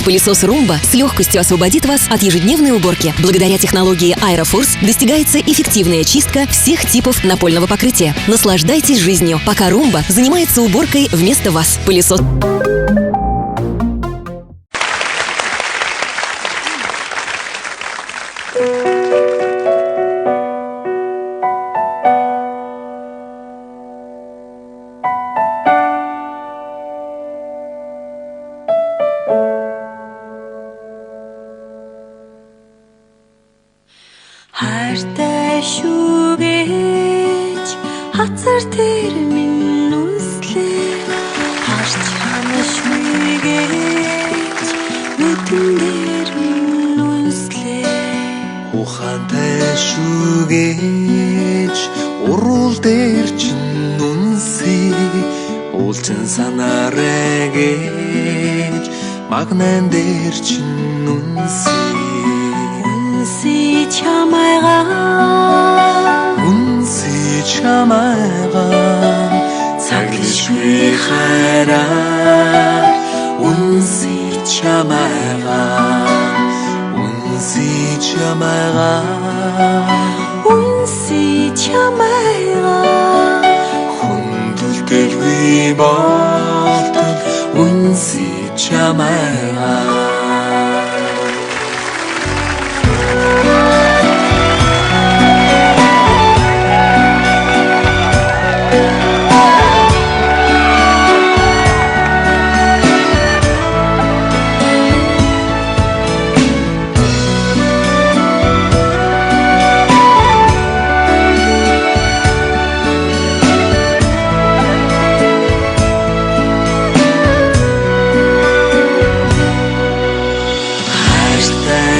Пылесос Roomba с легкостью освободит вас от ежедневной уборки. Благодаря технологии AeroForce достигается эффективная чистка всех типов напольного покрытия. Наслаждайтесь жизнью, пока Roomba занимается уборкой вместо вас. Пылесос. Хайртай шүү гэж хацар дээр минь үнслээ харж ханашгүй гэж нүдэн дээр минь үнслээ ухаантай шүү гэж урал дээр чинь үнсээ уулчин санаарэ гэж магнан дээр чинь үнсээ чамайга цаглишгүй хайраа үнси чамайга хүндэлдэлгүй болтол үнси чамайга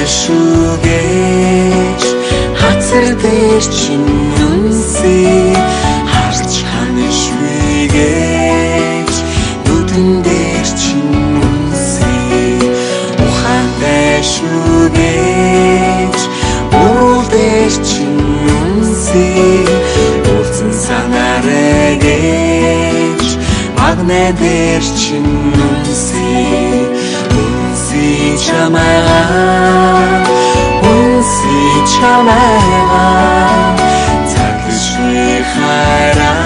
шүү гэж хацар дээр чинь үнсээ харж ханашгүй гэж нүдэн дээр чинь үнсээ ухаантай шүү гэж урал дээр чинь үнсээ уулзсан санаарэ гэж магнан дээр чинь үнсээ чамайга цаглишгүй хайраа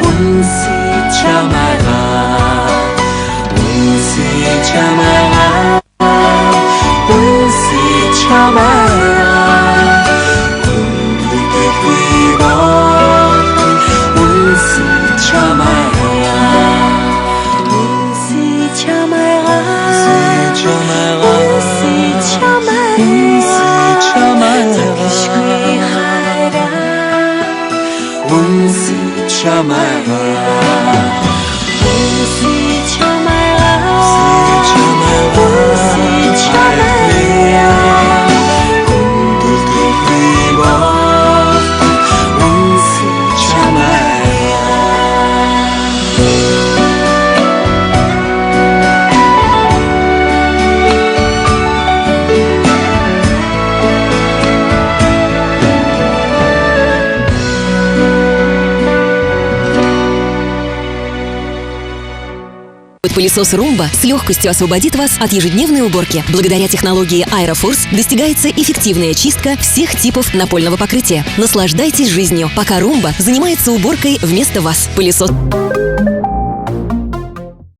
үнси чамайга хүндэлдэлгүй болтол үнси чамайга Пылесос Roomba с легкостью освободит вас от ежедневной уборки. Благодаря технологии AeroForce достигается эффективная чистка всех типов напольного покрытия. Наслаждайтесь жизнью, пока Roomba занимается уборкой вместо вас. Пылесос.